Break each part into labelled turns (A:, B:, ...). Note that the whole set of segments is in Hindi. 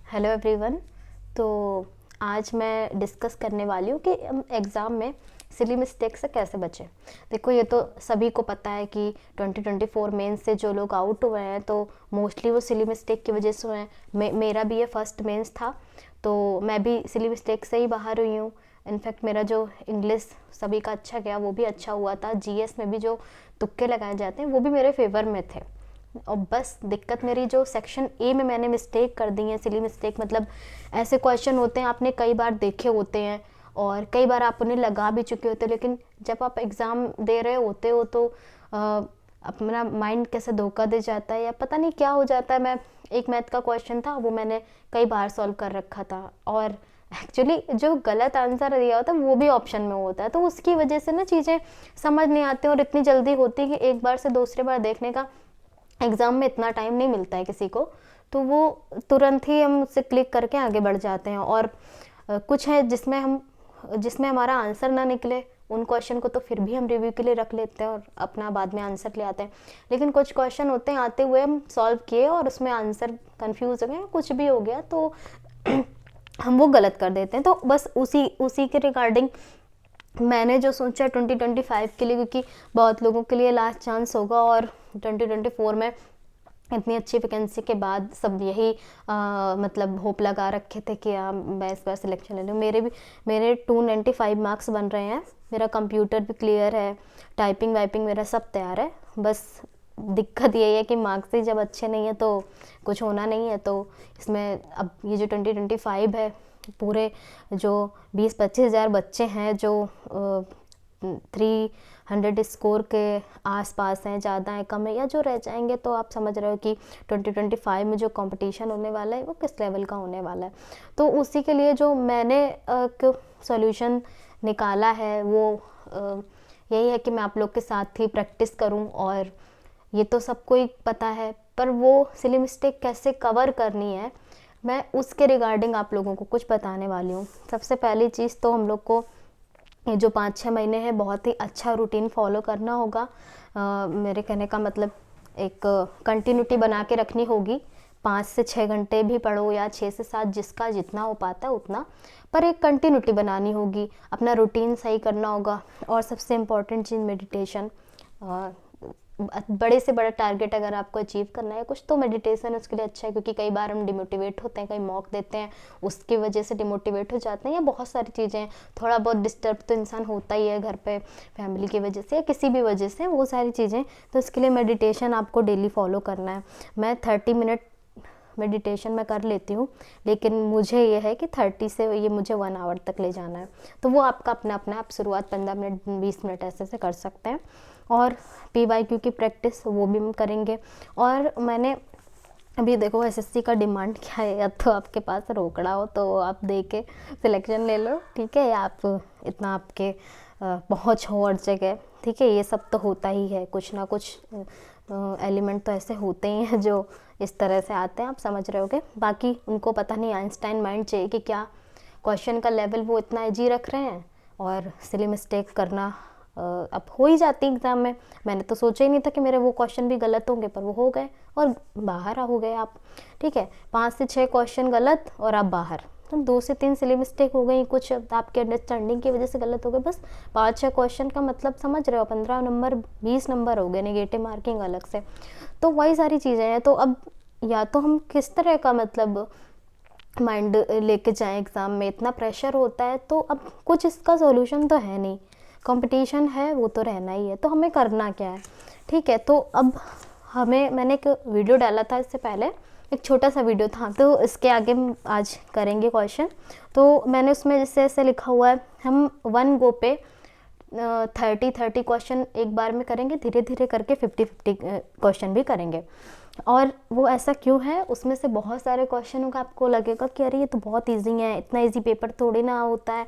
A: Hello everyone. तो आज मैं डिस्कस करने वाली हूँ कि एग्ज़ाम में सिली मिस्टेक से कैसे बचें। देखो, ये तो सभी को पता है कि 2024 मेंस से जो लोग आउट हुए हैं तो मोस्टली वो सिली मिस्टेक की वजह से हुए हैं। मेरा भी ये फर्स्ट मेंस था, तो मैं भी सिली मिस्टेक से ही बाहर हुई हूँ। इनफैक्ट मेरा जो इंग्लिश सभी का अच्छा गया वो भी अच्छा हुआ था। जीएस में भी जो तुक्के लगाए जाते हैं वो भी मेरे फेवर में थे। और बस दिक्कत मेरी जो सेक्शन ए में मैंने मिस्टेक कर दी है, सिली मिस्टेक, मतलब ऐसे क्वेश्चन होते हैं आपने कई बार देखे होते हैं और कई बार आप उन्हें लगा भी चुके होते हैं, लेकिन जब आप एग्ज़ाम दे रहे होते हो तो अपना माइंड कैसे धोखा दे जाता है या पता नहीं क्या हो जाता है। मैं एक मैथ का क्वेश्चन था, वो मैंने कई बार सॉल्व कर रखा था और एक्चुअली जो गलत आंसर दिया होता है वो भी ऑप्शन में होता है, तो उसकी वजह से ना चीज़ें समझ नहीं आती और इतनी जल्दी होती है कि एक बार से दूसरी बार देखने का एग्ज़ाम में इतना टाइम नहीं मिलता है किसी को, तो वो तुरंत ही हम उससे क्लिक करके आगे बढ़ जाते हैं। और कुछ है जिसमें हमारा आंसर ना निकले, उन क्वेश्चन को तो फिर भी हम रिव्यू के लिए रख लेते हैं और अपना बाद में आंसर ले आते हैं। लेकिन कुछ क्वेश्चन होते हैं आते हुए हम सॉल्व किए और उसमें आंसर कंफ्यूज हो गए, कुछ भी हो गया तो हम वो गलत कर देते हैं। तो बस उसी उसी के रिगार्डिंग मैंने जो सोचा 2025 के लिए, क्योंकि बहुत लोगों के लिए लास्ट चांस होगा और 2024 में इतनी अच्छी वैकेंसी के बाद सब यही मतलब होप लगा रखे थे कि मैं इस बार सिलेक्शन ले लूँ। मेरे 295 मार्क्स बन रहे हैं, मेरा कंप्यूटर भी क्लियर है, टाइपिंग वाइपिंग मेरा सब तैयार है। बस दिक्कत यही है कि मार्क्स ही जब अच्छे नहीं है तो कुछ होना नहीं है। तो इसमें अब ये जो 2025 है, पूरे जो 20-25 हज़ार बच्चे हैं जो 300 स्कोर के आसपास हैं, ज़्यादा है कम है या जो रह जाएंगे, तो आप समझ रहे हो कि 2025 में जो कंपटीशन होने वाला है वो किस लेवल का होने वाला है। तो उसी के लिए जो मैंने सॉल्यूशन निकाला है वो यही है कि मैं आप लोग के साथ ही प्रैक्टिस करूं। और ये तो सबको ही पता है, पर वो सिली मिस्टेक कैसे कवर करनी है मैं उसके रिगार्डिंग आप लोगों को कुछ बताने वाली हूँ। सबसे पहली चीज़ तो हम लोग को ये जो 5-6 महीने हैं बहुत ही अच्छा रूटीन फॉलो करना होगा। मेरे कहने का मतलब एक कंटिन्यूटी बना के रखनी होगी। 5 से 6 घंटे भी पढ़ो या 6 से 7, जिसका जितना हो पाता है उतना, पर एक कंटिन्यूटी बनानी होगी, अपना रूटीन सही करना होगा। और सबसे इम्पॉर्टेंट चीज़ मेडिटेशन। बड़े से बड़ा टारगेट अगर आपको अचीव करना है कुछ, तो मेडिटेशन उसके लिए अच्छा है, क्योंकि कई बार हम डिमोटिवेट होते हैं, कई मॉक देते हैं उसकी वजह से डिमोटिवेट हो जाते हैं, या बहुत सारी चीज़ें हैं, थोड़ा बहुत डिस्टर्ब तो इंसान होता ही है घर पे फैमिली की वजह से या किसी भी वजह से, वो सारी चीज़ें। तो इसके लिए मेडिटेशन आपको डेली फॉलो करना है। मैं 30 मिनट मेडिटेशन मैं कर लेती हूँ, लेकिन मुझे ये है कि 30 से ये मुझे 1 आवर तक ले जाना है। तो वो आपका अपना अपना, आप शुरुआत 15 मिनट 20 मिनट ऐसे से कर सकते हैं। और PYQ की प्रैक्टिस वो भी हम करेंगे। और मैंने अभी देखो एसएससी का डिमांड क्या है, या तो आपके पास रोकड़ा हो तो आप दे के सिलेक्शन ले लो, ठीक है, या आप इतना आपके पहुँच हो और जगह, ठीक है। ये सब तो होता ही है, कुछ ना कुछ एलिमेंट तो ऐसे होते ही हैं जो इस तरह से आते हैं, आप समझ रहे होगे। बाकी उनको पता नहीं आइंस्टाइन माइंड चाहिए कि क्या क्वेश्चन का लेवल वो इतना ईजी रख रहे हैं, और सिली मिस्टेक करना अब हो ही जाती एग्ज़ाम में। मैंने तो सोचा ही नहीं था कि मेरे वो क्वेश्चन भी गलत होंगे, पर वो हो गए और बाहर हो गए आप, ठीक है। 5 से 6 क्वेश्चन गलत और आप बाहर। तो 2 से 3 सिली मिस्टेक हो गई, कुछ आपके अंडरस्टैंडिंग की वजह से गलत हो गए, बस 5-6 क्वेश्चन का मतलब समझ रहे हो, 15 नंबर 20 नंबर हो गए, नेगेटिव मार्किंग अलग से। तो वही सारी चीज़ें हैं। तो अब या तो हम किस तरह का मतलब माइंड लेके जाएं एग्ज़ाम में, इतना प्रेशर होता है, तो अब कुछ इसका सॉल्यूशन तो है नहीं, कंपटीशन है वो तो रहना ही है, तो हमें करना क्या है, ठीक है। तो अब मैंने एक वीडियो डाला था इससे पहले, एक छोटा सा वीडियो था, तो इसके आगे हम आज करेंगे क्वेश्चन। तो मैंने उसमें जैसे ऐसे लिखा हुआ है, हम 1 गो पे 30 क्वेश्चन एक बार में करेंगे, धीरे धीरे करके 50 क्वेश्चन भी करेंगे। और वो ऐसा क्यों है, उसमें से बहुत सारे क्वेश्चनों का आपको लगेगा कि अरे ये तो बहुत ईजी है, इतना ईजी पेपर थोड़ी ना होता है।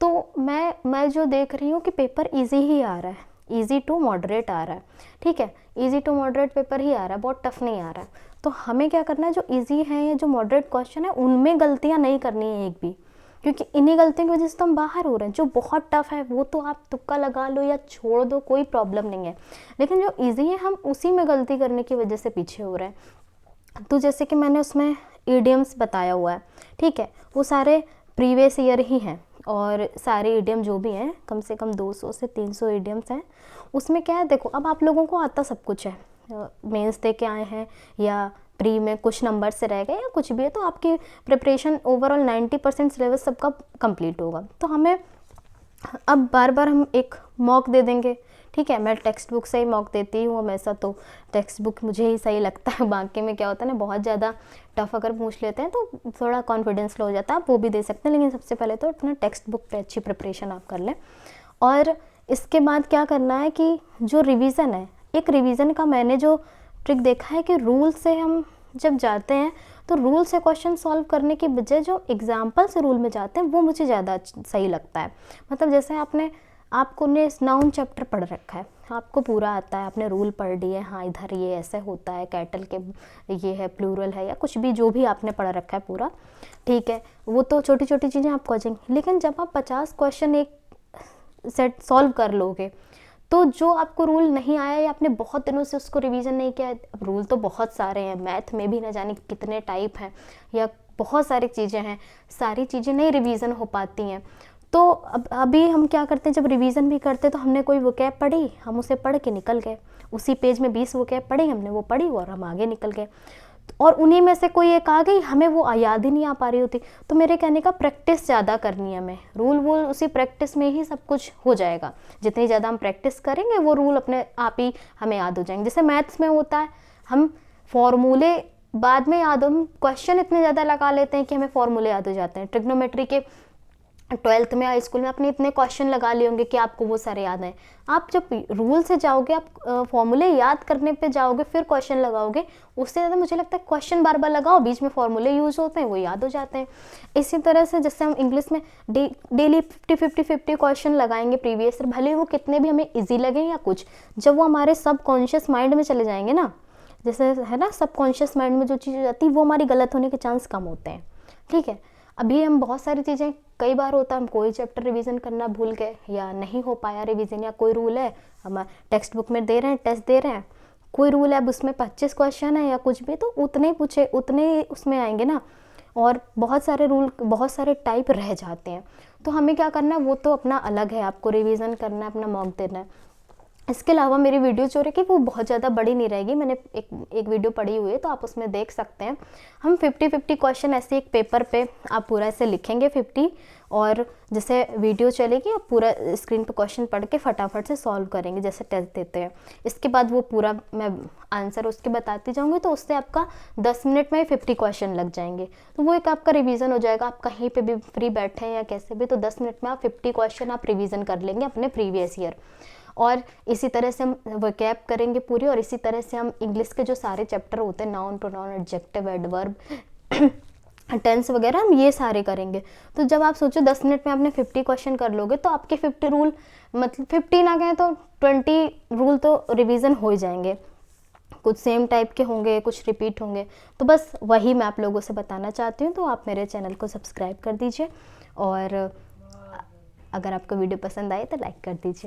A: तो मैं जो देख रही हूँ कि पेपर ईजी ही आ रहा है, ईजी टू मॉडरेट आ रहा है, ठीक है, ईजी टू मॉडरेट पेपर ही आ रहा है, बहुत टफ नहीं आ रहा है। तो हमें क्या करना है, जो ईजी है या जो मॉडरेट क्वेश्चन है उनमें गलतियाँ नहीं करनी है एक भी, क्योंकि इन्हीं गलतियों की वजह से तो हम बाहर हो रहे हैं। जो बहुत टफ है वो तो आप तुक्का लगा लो या छोड़ दो, कोई प्रॉब्लम नहीं है, लेकिन जो ईजी है हम उसी में गलती करने की वजह से पीछे हो रहे हैं। तो जैसे कि मैंने उसमें ईडियम्स बताया हुआ है, ठीक है, वो सारे प्रीवियस ईयर ही हैं और सारे ईडियम जो भी हैं कम से कम 200 से 300 ईडियम्स हैं। उसमें क्या है, देखो अब आप लोगों को आता सब कुछ है, मेंस दे के आए हैं या प्री में कुछ नंबर से रह गए या कुछ भी है, तो आपकी प्रिपरेशन ओवरऑल 90% सिलेबस सबका कंप्लीट होगा। तो हमें अब बार बार हम एक मॉक दे देंगे, ठीक है, मैं टेक्स्ट बुक से ही मॉक देती हूँ हमेशा, तो टेक्स्ट बुक मुझे ही सही लगता है। बाकी में क्या होता है ना, बहुत ज़्यादा टफ अगर पूछ लेते हैं तो थोड़ा कॉन्फिडेंस लो हो जाता है, आप वो भी दे सकते हैं, लेकिन सबसे पहले तो अपना टेक्स्ट बुक पे अच्छी प्रिपरेशन आप कर लें। और इसके बाद क्या करना है कि जो रिवीजन है, एक रिवीजन का मैंने जो ट्रिक देखा है कि रूल से हम जब जाते हैं तो रूल से क्वेश्चन सॉल्व करने की बजाय जो एग्जाम्पल से रूल में जाते हैं वो मुझे ज़्यादा सही लगता है। मतलब जैसे आपको ने नाउन चैप्टर पढ़ रखा है, आपको पूरा आता है, आपने रूल पढ़ लिए, हाँ इधर ये ऐसे होता है, कैटल के ये है, प्लूरल है, या कुछ भी जो भी आपने पढ़ रखा है पूरा, ठीक है, वो तो छोटी छोटी चीज़ें आपको आ जाएंगी। लेकिन जब आप 50 क्वेश्चन एक सेट सॉल्व कर लोगे तो जो आपको रूल नहीं आया या आपने बहुत दिनों से उसको रिवीजन नहीं किया, अब रूल तो बहुत सारे हैं, मैथ में भी ना जाने कितने टाइप हैं या बहुत सारी चीज़ें हैं, सारी चीज़ें नहीं रिवीजन हो पाती हैं। तो अब अभी हम क्या करते हैं, जब रिवीजन भी करते तो हमने कोई वोकैब पढ़ी, हम उसे पढ़ के निकल गए, उसी पेज में 20 वोकैब पढ़ी हमने, वो पढ़ी और हम आगे निकल गए, और उन्हीं में से कोई एक आ गई, हमें वो याद ही नहीं आ पा रही होती। तो मेरे कहने का प्रैक्टिस ज़्यादा करनी है हमें, रूल वूल उसी प्रैक्टिस में ही सब कुछ हो जाएगा। जितनी ज़्यादा हम प्रैक्टिस करेंगे वो रूल अपने आप ही हमें याद हो जाएंगे। जैसे मैथ्स में होता है, हम फॉर्मूले बाद में याद, हम क्वेश्चन इतने ज़्यादा लगा लेते हैं कि हमें फॉर्मूले याद हो जाते हैं। ट्रिग्नोमेट्री के 12th में या स्कूल में आपने इतने क्वेश्चन लगा लिए होंगे कि आपको वो सारे याद हैं। आप जब रूल से जाओगे, आप फॉर्मूले याद करने पे जाओगे, फिर क्वेश्चन लगाओगे, उससे ज़्यादा मुझे लगता है क्वेश्चन बार बार लगाओ, बीच में फॉर्मूले यूज़ होते हैं, वो याद हो जाते हैं। इसी तरह से जैसे हम इंग्लिश में डेली 50 क्वेश्चन लगाएंगे प्रीवियस ईयर, भले वो कितने भी हमें ईजी लगे या कुछ, जब वो हमारे सबकॉन्शियस माइंड में चले जाएंगे ना, जैसे है ना सबकॉन्शियस माइंड में जो चीज़ हो जाती है वो हमारी गलत होने के चांस कम होते हैं, ठीक है। अभी हम बहुत सारी चीज़ें, कई बार होता है हम कोई चैप्टर रिवीजन करना भूल गए या नहीं हो पाया रिवीजन, या कोई रूल है हम टेक्स्ट बुक में दे रहे हैं, टेस्ट दे रहे हैं, कोई रूल है अब उसमें 25 क्वेश्चन है या कुछ भी, तो उतने पूछे उतने उसमें आएंगे ना, और बहुत सारे रूल, बहुत सारे टाइप रह जाते हैं। तो हमें क्या करना है, वो तो अपना अलग है, आपको रिवीजन करना है, अपना मॉक देना है। इसके अलावा मेरी वीडियो जो रहेगी वो बहुत ज़्यादा बड़ी नहीं रहेगी, मैंने एक वीडियो पढ़ी हुई है तो आप उसमें देख सकते हैं। हम 50 क्वेश्चन ऐसे एक पेपर पे आप पूरा ऐसे लिखेंगे 50, और जैसे वीडियो चलेगी आप पूरा स्क्रीन पे क्वेश्चन पढ़ के फटाफट से सॉल्व करेंगे जैसे टेस्ट देते हैं। इसके बाद वो पूरा मैं आंसर उसके बताती जाऊँगी, तो उससे आपका 10 मिनट में ही 50 क्वेश्चन लग जाएंगे। तो वो एक आपका रिवीजन हो जाएगा, आप कहीं पे भी फ्री बैठे हैं या कैसे भी, तो 10 मिनट में आप 50 क्वेश्चन आप रिवीजन कर लेंगे अपने प्रीवियस ईयर। और इसी तरह से हम वोकैब करेंगे पूरी, और इसी तरह से हम इंग्लिश के जो सारे चैप्टर होते हैं, noun, pronoun, adjective, adverb, tense वगैरह, हम ये सारे करेंगे। तो जब आप सोचो 10 मिनट में आपने 50 क्वेश्चन कर लोगे तो आपके 50 रूल, मतलब 50 ना गए तो 20 रूल तो रिवीजन हो ही जाएंगे। कुछ सेम टाइप के होंगे, कुछ रिपीट होंगे, तो बस वही मैं आप लोगों से बताना चाहती हूँ। तो आप मेरे चैनल को सब्सक्राइब कर दीजिए, और अगर आपको वीडियो पसंद आए तो लाइक कर दीजिए।